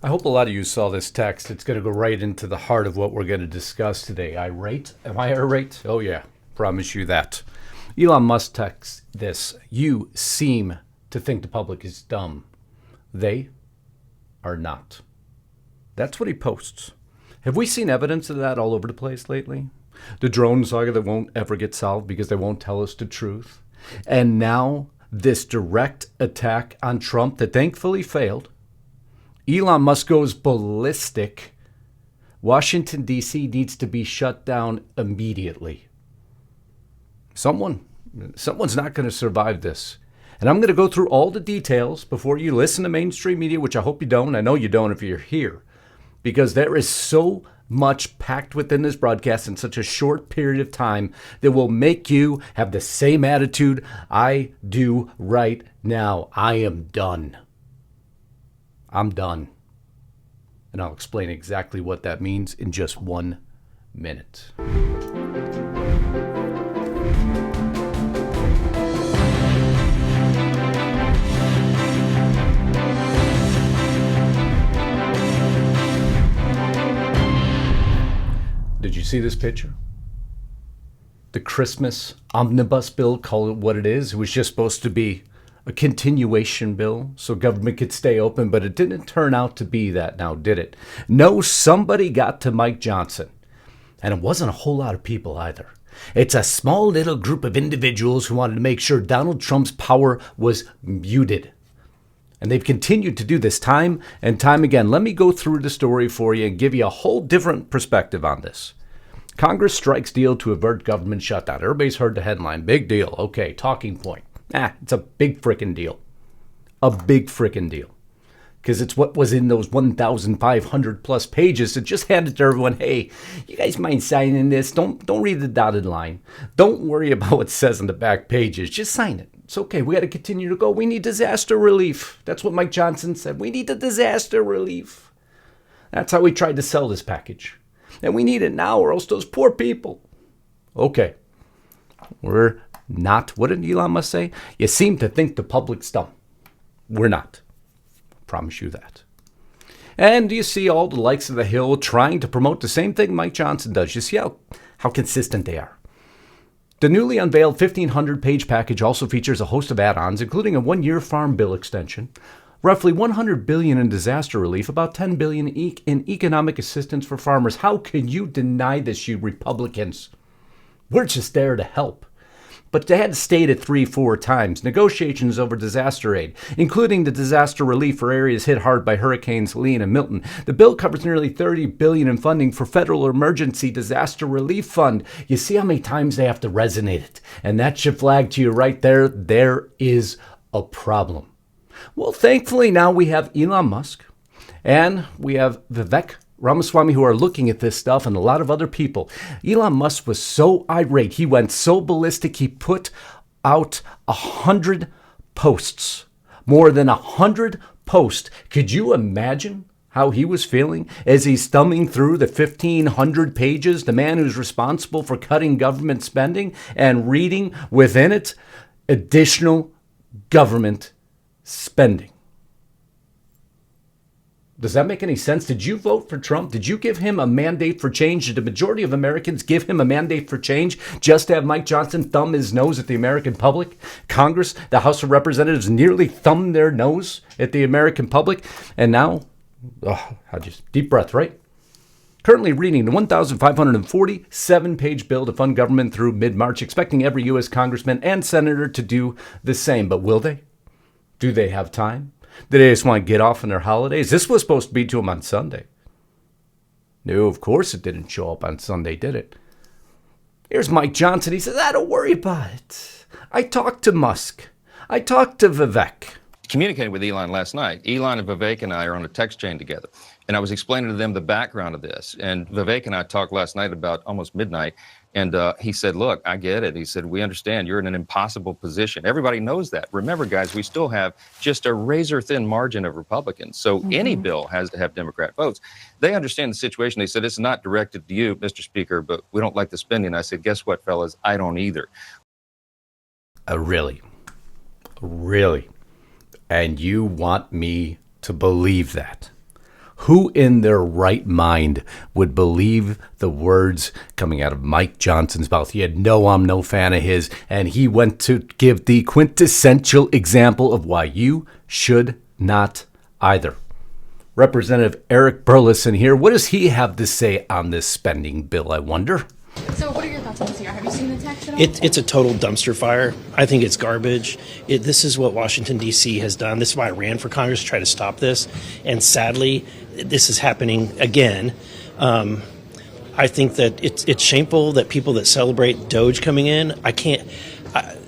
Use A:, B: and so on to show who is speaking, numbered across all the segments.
A: I hope a lot of you saw this text. It's going to go right into the heart of what we're going to discuss today. Irate? Am I irate? Oh, yeah. Promise you that. Elon Musk texts this. You seem to think the public is dumb. They are not. That's what he posts. Have we seen evidence of that all over the place lately? The drone saga that won't ever get solved because they won't tell us the truth. And now this direct attack on Trump that thankfully failed. Elon Musk goes ballistic. Washington, D.C. needs to be shut down immediately. Someone's not going to survive this. And I'm going to go through all the details before you listen to mainstream media, which I hope you don't. I know you don't if you're here. Because there is so much packed within this broadcast in such a short period of time that will make you have the same attitude I do right now. I am done. I'm done. And I'll explain exactly what that means in just 1 minute. Did you see this picture? The Christmas Omnibus Bill, call it what it is. It was just supposed to be a continuation bill so government could stay open, but it didn't turn out to be that now, did it? No, somebody got to Mike Johnson, and it wasn't a whole lot of people either. It's a small little group of individuals who wanted to make sure Donald Trump's power was muted. And they've continued to do this time and time again. Let me go through the story for you and give you a whole different perspective on this. Congress strikes deal to avert government shutdown. Everybody's heard the headline. Big deal. Okay, talking point. It's a big frickin' deal. A big frickin' deal. Because it's what was in those 1,500 plus pages that just handed to everyone, hey, you guys mind signing this? Don't read the dotted line. Don't worry about what it says on the back pages. Just sign it. It's okay. We got to continue to go. We need disaster relief. That's what Mike Johnson said. We need the disaster relief. That's how we tried to sell this package. And we need it now or else those poor people. Okay. We're not. What did Elon Musk say? You seem to think the public's dumb. We're not. Promise you that. And you see all the likes of the Hill trying to promote the same thing Mike Johnson does. You see how consistent they are. The newly unveiled 1,500-page package also features a host of add-ons, including a one-year farm bill extension, roughly $100 billion in disaster relief, about $10 billion in economic assistance for farmers. How can you deny this, you Republicans? We're just there to help. But they had to state it 3-4 times. Negotiations over disaster aid, including the disaster relief for areas hit hard by Hurricanes Helene and Milton. The bill covers nearly $30 billion in funding for Federal Emergency Disaster Relief Fund. You see how many times they have to resonate it. And that should flag to you right there. There is a problem. Well, thankfully now we have Elon Musk and we have Vivek Ramaswamy who are looking at this stuff, and a lot of other people. Elon Musk was so irate. He went so ballistic. He put out 100 posts, more than 100 posts. Could you imagine how he was feeling as he's thumbing through the 1,500 pages, the man who's responsible for cutting government spending and reading within it additional government spending? Does that make any sense? Did you vote for Trump? Did you give him a mandate for change? Did the majority of Americans give him a mandate for change just to have Mike Johnson thumb his nose at the American public? Congress, the House of Representatives nearly thumbed their nose at the American public. And now, deep breath, right? Currently reading the 1,547-page bill to fund government through mid-March, expecting every U.S. congressman and senator to do the same. But will they? Do they have time? Do they just want to get off on their holidays? This was supposed to be to them on Sunday. No, of course it didn't show up on Sunday, did it? Here's Mike Johnson. He says, don't worry about it. I talked to Musk. I talked to Vivek.
B: Communicating with Elon last night. Elon and Vivek and I are on a text chain together. And I was explaining to them the background of this. And Vivek and I talked last night about almost midnight. And he said, look, I get it. He said, we understand you're in an impossible position. Everybody knows that. Remember, guys, we still have just a razor-thin margin of Republicans. So any bill has to have Democrat votes. They understand the situation. They said, it's not directed to you, Mr. Speaker, but we don't like the spending. I said, guess what, fellas? I don't either.
A: Really? Really? And you want me to believe that? Who in their right mind would believe the words coming out of Mike Johnson's mouth? I'm no fan of his, and he went to give the quintessential example of why you should not either. Representative Eric Burleson here. What does he have to say on this spending bill, I wonder?
C: So what are your thoughts on this here? Have you seen the text at all?
D: It's a total dumpster fire. I think it's garbage. This is what Washington, D.C. has done. This is why I ran for Congress, to try to stop this. And sadly, this is happening again. I think that it's shameful that people that celebrate Doge coming in,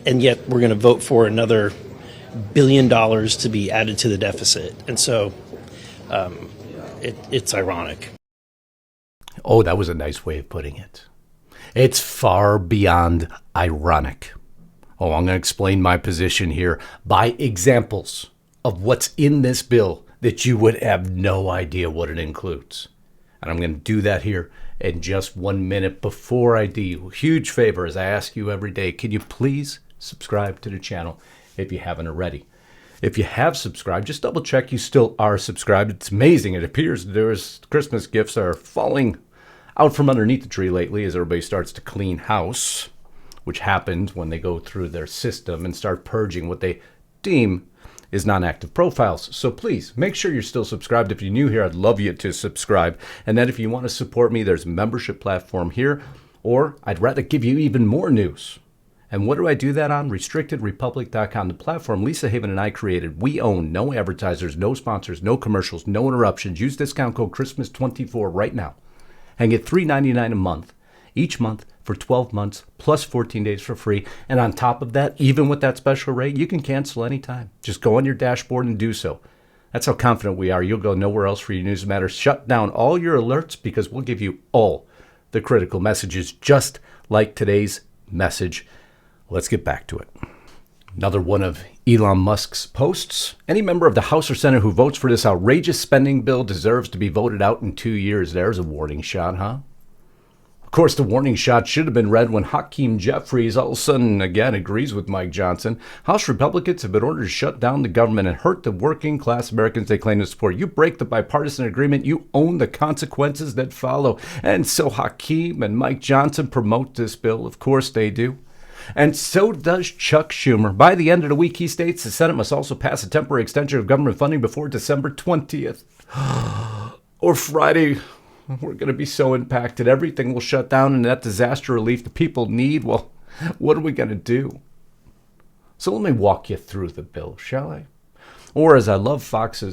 D: and yet we're going to vote for another $1 billion to be added to the deficit. And so it's ironic.
A: Oh, that was a nice way of putting it. It's far beyond ironic. Oh, I'm going to explain my position here by examples of what's in this bill that you would have no idea what it includes. And I'm going to do that here in just 1 minute. Before I do you a huge favor, as I ask you every day, can you please subscribe to the channel if you haven't already? If you have subscribed, just double check you still are subscribed. It's amazing. It appears there's Christmas gifts are falling out from underneath the tree lately as everybody starts to clean house, which happens when they go through their system and start purging what they deem is non-active profiles. So please make sure you're still subscribed. If you're new here, I'd love you to subscribe. And then if you want to support me, there's a membership platform here, or I'd rather give you even more news. And what do I do that on? RestrictedRepublic.com, the platform Lisa Haven and I created. We own no advertisers, no sponsors, no commercials, no interruptions. Use discount code Christmas24 right now and get $3.99 a month, each month for 12 months, plus 14 days for free. And on top of that, even with that special rate, you can cancel anytime. Just go on your dashboard and do so. That's how confident we are. You'll go nowhere else for your news matters. Shut down all your alerts because we'll give you all the critical messages, just like today's message. Let's get back to it. Another one of Elon Musk's posts. Any member of the House or Senate who votes for this outrageous spending bill deserves to be voted out in 2 years. There's a warning shot, huh? Of course, the warning shot should have been read when Hakeem Jeffries all of a sudden again agrees with Mike Johnson. House Republicans have been ordered to shut down the government and hurt the working class Americans they claim to support. You break the bipartisan agreement, you own the consequences that follow. And so Hakeem and Mike Johnson promote this bill. Of course they do. And so does Chuck Schumer. By the end of the week, he states the Senate must also pass a temporary extension of government funding before December 20th. Or Friday. We're going to be so impacted. Everything will shut down, and that disaster relief the people need, well, what are we going to do? So let me walk you through the bill, shall I? Or as I love Fox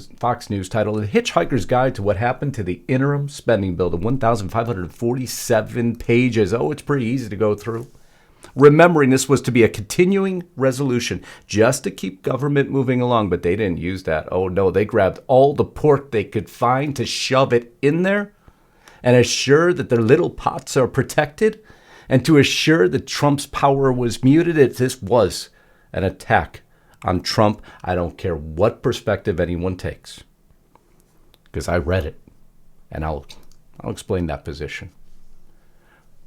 A: News titled, The Hitchhiker's Guide to What Happened to the Interim Spending Bill, the 1,547 pages. Oh, it's pretty easy to go through. Remembering this was to be a continuing resolution just to keep government moving along, but they didn't use that. Oh no, they grabbed all the pork they could find to shove it in there and assure that their little pots are protected and to assure that Trump's power was muted. This was an attack on Trump. I don't care what perspective anyone takes because I read it and I'll explain that position.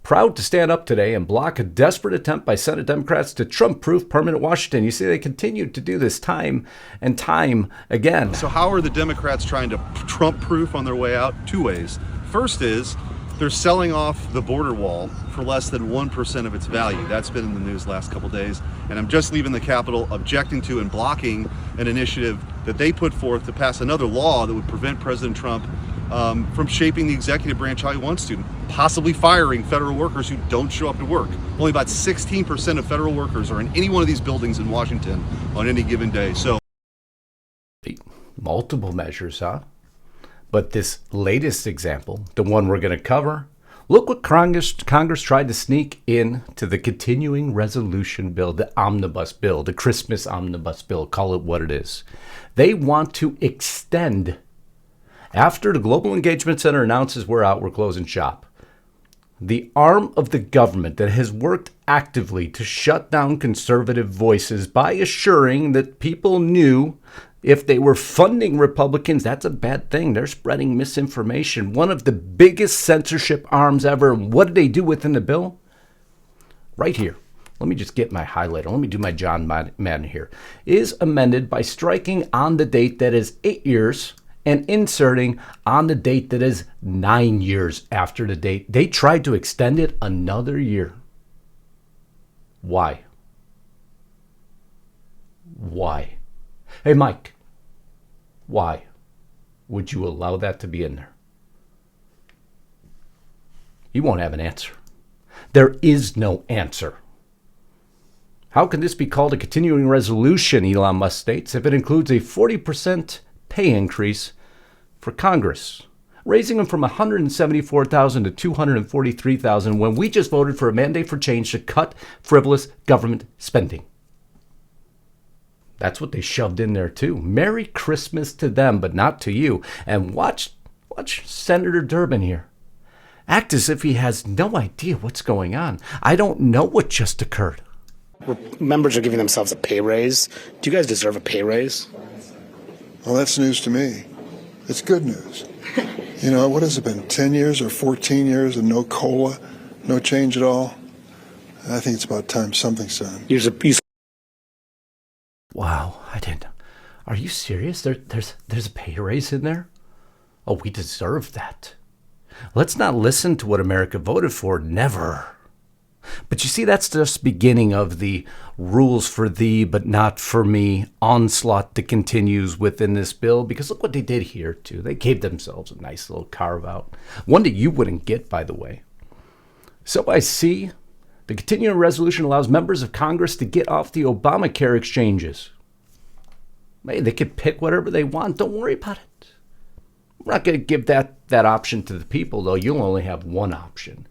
A: Proud to stand up today and block a desperate attempt by Senate Democrats to Trump-proof permanent Washington. You see, they continue to do this time and time again.
E: So how are the Democrats trying to Trump-proof on their way out? Two ways. First is they're selling off the border wall for less than 1% of its value. That's been in the news last couple days. And I'm just leaving the Capitol objecting to and blocking an initiative that they put forth to pass another law that would prevent President Trump from shaping the executive branch how he wants to, possibly firing federal workers who don't show up to work. Only about 16% of federal workers are in any one of these buildings in Washington on any given day. So,
A: multiple measures, huh? But this latest example, the one we're going to cover, look what Congress tried to sneak in to the continuing resolution bill, the Omnibus Bill, the Christmas Omnibus Bill, call it what it is. They want to extend. After the Global Engagement Center announces we're out, we're closing shop, the arm of the government that has worked actively to shut down conservative voices by assuring that people knew if they were funding Republicans, that's a bad thing. They're spreading misinformation. One of the biggest censorship arms ever. What did they do within the bill? Right here. Let me just get my highlighter. Let me do my John Madden here. Is amended by striking on the date that is 8 years and inserting on the date that is 9 years after the date. They tried to extend it another year. Why? Why? Hey, Mike, why would you allow that to be in there? You won't have an answer. There is no answer. How can this be called a continuing resolution, Elon Musk states, if it includes a 40% pay increase for Congress, raising them from $174,000 to $243,000 when we just voted for a mandate for change to cut frivolous government spending? That's what they shoved in there too. Merry Christmas to them, but not to you. And watch Senator Durbin here act as if he has no idea what's going on. I don't know what just occurred.
F: Members are giving themselves a pay raise. Do you guys deserve a pay raise?
G: Well, that's news to me. It's good news. You know, what has it been, 10 years or 14 years and no COLA, no change at all? I think it's about time something's done.
A: Wow, I didn't. Are you serious? There's a pay raise in there? Oh, we deserve that. Let's not listen to what America voted for. Never. But you see, that's just beginning of the rules for thee, but not for me onslaught that continues within this bill. Because look what they did here, too. They gave themselves a nice little carve out. One that you wouldn't get, by the way. So I see the continuing resolution allows members of Congress to get off the Obamacare exchanges. Hey, they can pick whatever they want. Don't worry about it. We're not going to give that option to the people, though. You'll only have one option.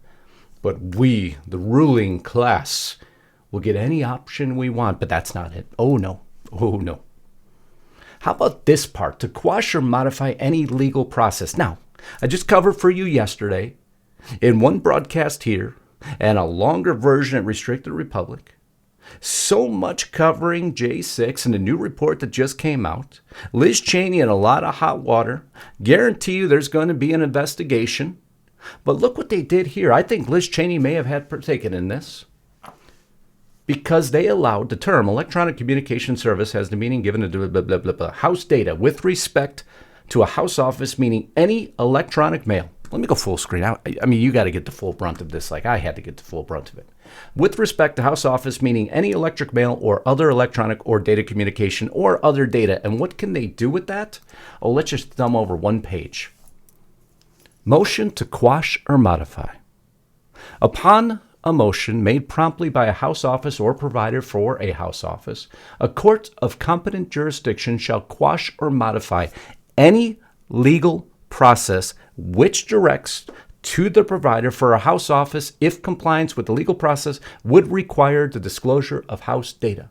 A: But we, the ruling class, will get any option we want. But that's not it. Oh, no. Oh, no. How about this part? To quash or modify any legal process. Now, I just covered for you yesterday in one broadcast here and a longer version at Restricted Republic. So much covering J6 and the new report that just came out. Liz Cheney in a lot of hot water. Guarantee you there's going to be an investigation. But look what they did here. I think Liz Cheney may have had partaken in this because they allowed the term electronic communication service has the meaning given to blah, blah, blah, blah, house data with respect to a house office, meaning any electronic mail. Let me go full screen. I mean, you got to get the full brunt of this like I had to get the full brunt of it. With respect to house office, meaning any electric mail or other electronic or data communication or other data. And what can they do with that? Oh, let's just thumb over one page. Motion to quash or modify. Upon a motion made promptly by a house office or provider for a house office, a court of competent jurisdiction shall quash or modify any legal process which directs to the provider for a house office if compliance with the legal process would require the disclosure of house data.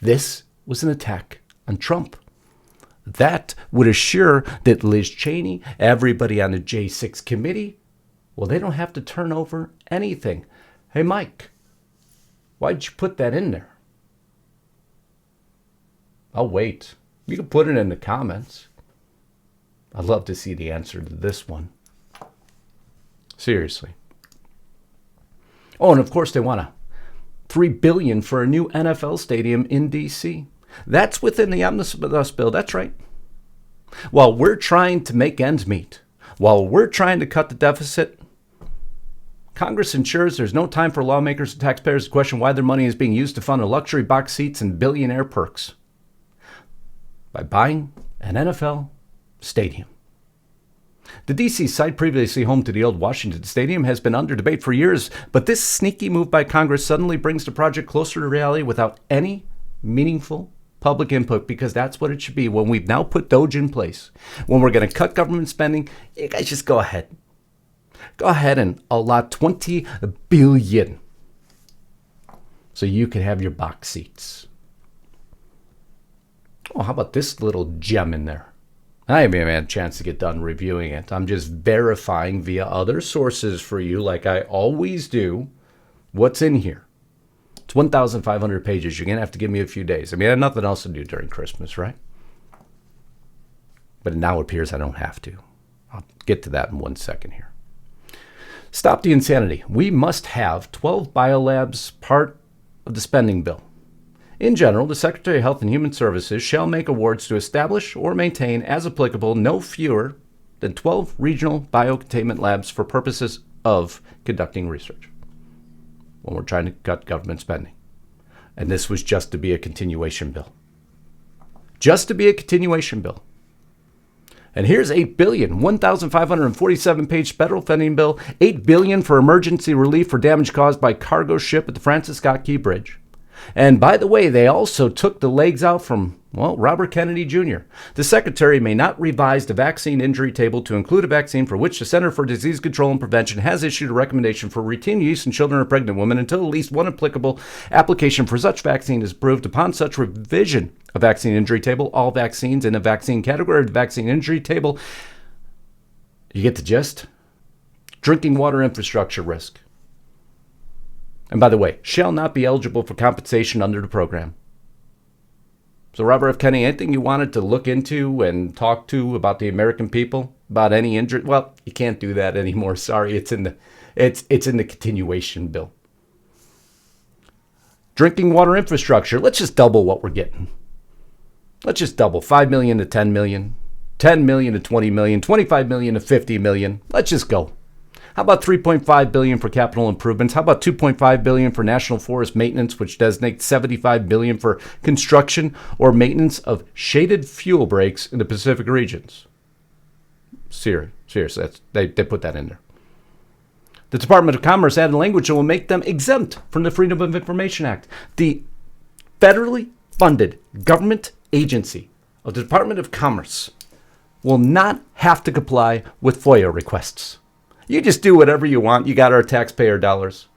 A: This was an attack on Trump. That would assure that Liz Cheney, everybody on the J6 committee, well, they don't have to turn over anything. Hey, Mike, why'd you put that in there? I'll wait. You can put it in the comments. I'd love to see the answer to this one. Seriously. Oh, and of course they want $3 billion for a new NFL stadium in D.C. That's within the Omnibus Bill. That's right. While we're trying to make ends meet, while we're trying to cut the deficit, Congress ensures there's no time for lawmakers and taxpayers to question why their money is being used to fund luxury box seats and billionaire perks by buying an NFL stadium. The D.C. site, previously home to the old Washington Stadium, has been under debate for years, but this sneaky move by Congress suddenly brings the project closer to reality without any meaningful public input, because that's what it should be. When we've now put DOGE in place, when we're going to cut government spending, you guys just go ahead. Go ahead and allot $20 billion so you can have your box seats. Oh, how about this little gem in there? I haven't even had a chance to get done reviewing it. I'm just verifying via other sources for you, like I always do, what's in here. It's 1,500 pages. You're going to have to give me a few days. I mean, I had nothing else to do during Christmas, right? But now it appears I don't have to. I'll get to that in 1 second here. Stop the insanity. We must have 12 Biolabs part of the spending bill. In general, the Secretary of Health and Human Services shall make awards to establish or maintain, as applicable, no fewer than 12 regional biocontainment labs for purposes of conducting research when we're trying to cut government spending. And this was just to be a continuation bill. Just to be a continuation bill. And here's $8 billion, 1,547-page federal funding bill, $8 billion for emergency relief for damage caused by cargo ship at the Francis Scott Key Bridge. And by the way, they also took the legs out from, well, Robert Kennedy Jr. The Secretary may not revise the vaccine injury table to include a vaccine for which the Center for Disease Control and Prevention has issued a recommendation for routine use in children or pregnant women until at least one applicable application for such vaccine is approved. Upon such revision of vaccine injury table, all vaccines in a vaccine category of the vaccine injury table, you get the gist? Drinking water infrastructure risk. And by the way, shall not be eligible for compensation under the program. So Robert F. Kennedy, anything you wanted to look into and talk to about the American people, about any injury, well, you can't do that anymore. Sorry, it's in the continuation bill. Drinking water infrastructure, let's just double what we're getting. Let's just double 5 million to 10 million, 10 million to 20 million, 25 million to 50 million. Let's just go. How about $3.5 billion for capital improvements? How about $2.5 billion for national forest maintenance, which designates $75 billion for construction or maintenance of shaded fuel breaks in the Pacific regions? Seriously, they put that in there. The Department of Commerce added language that will make them exempt from the Freedom of Information Act. The federally funded government agency of the Department of Commerce will not have to comply with FOIA requests. You just do whatever you want. You got our taxpayer dollars.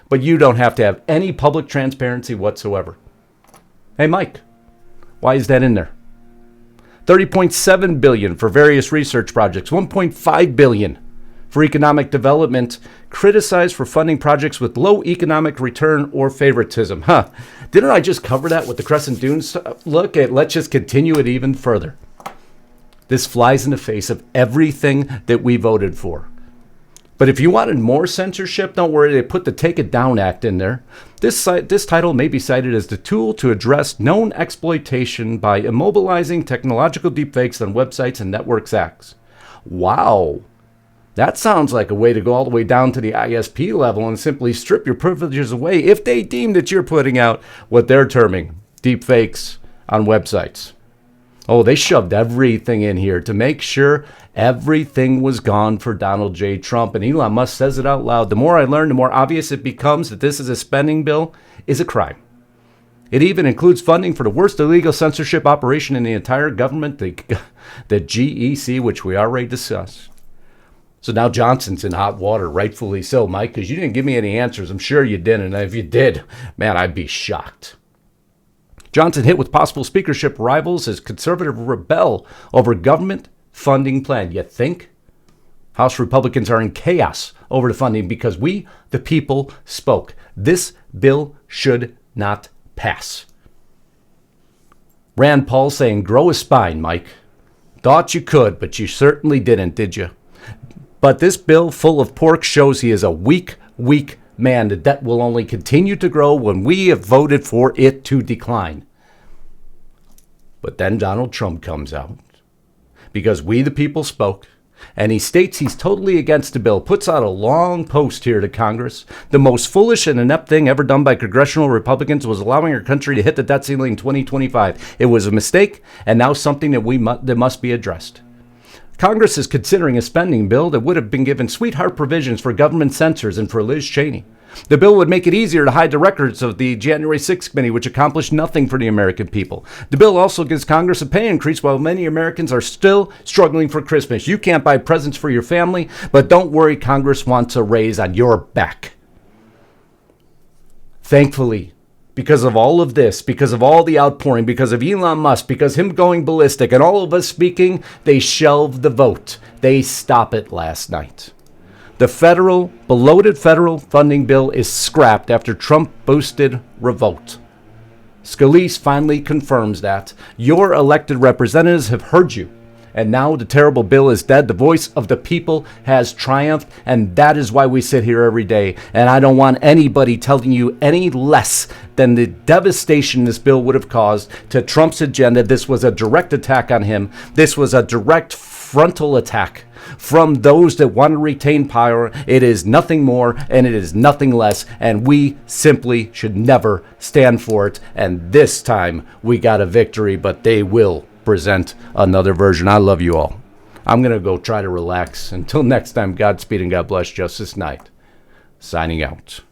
A: But you don't have to have any public transparency whatsoever. Hey, Mike, why is that in there? $30.7 billion for various research projects. $1.5 billion for economic development. Criticized for funding projects with low economic return or favoritism. Didn't I just cover that with the Crescent Dunes? Let's just continue it even further. This flies in the face of everything that we voted for. But if you wanted more censorship, don't worry, they put the Take It Down Act in there. This title may be cited as the tool to address known exploitation by immobilizing technological deepfakes on websites and networks acts. Wow. That sounds like a way to go all the way down to the ISP level and simply strip your privileges away if they deem that you're putting out what they're terming deepfakes on websites. Oh, they shoved everything in here to make sure everything was gone for Donald J. Trump. And Elon Musk says it out loud. The more I learn, the more obvious it becomes that this is a spending bill is a crime. It even includes funding for the worst illegal censorship operation in the entire government, the GEC, which we already discussed. So now Johnson's in hot water, rightfully so, Mike, because you didn't give me any answers. I'm sure you didn't. And if you did, man, I'd be shocked. Johnson hit with possible speakership rivals as conservative rebel over government funding plan. You think? House Republicans are in chaos over the funding because we, the people, spoke. This bill should not pass. Rand Paul saying, grow a spine, Mike. Thought you could, but you certainly didn't, did you? But this bill full of pork shows he is a weak man. The debt will only continue to grow when we have voted for it to decline. But then Donald Trump comes out because we the people spoke, and he states he's totally against the bill, puts out a long post here to Congress. The most foolish and inept thing ever done by congressional Republicans was allowing our country to hit the debt ceiling in 2025. It was a mistake, and now something that must be addressed. Congress is considering a spending bill that would have been given sweetheart provisions for government censors and for Liz Cheney. The bill would make it easier to hide the records of the January 6th committee, which accomplished nothing for the American people. The bill also gives Congress a pay increase while many Americans are still struggling for Christmas. You can't buy presents for your family, but don't worry, Congress wants a raise on your back. Thankfully, because of all of this, because of all the outpouring, because of Elon Musk, because him going ballistic, and all of us speaking, they shelved the vote. They stopped it last night. The bloated federal funding bill is scrapped after Trump-boosted revolt. Scalise finally confirms that. Your elected representatives have heard you, And now the terrible bill is dead. The voice of the people has triumphed, and that is why we sit here every day. And I don't want anybody telling you any less than the devastation this bill would have caused to Trump's agenda. This was a direct attack on him. This was a direct frontal attack from those that want to retain power. It is nothing more and it is nothing less, and we simply should never stand for it. And this time we got a victory, but they will present another version. I love you all. I'm going to go try to relax. Until next time, Godspeed and God bless. Justus Knight, signing out.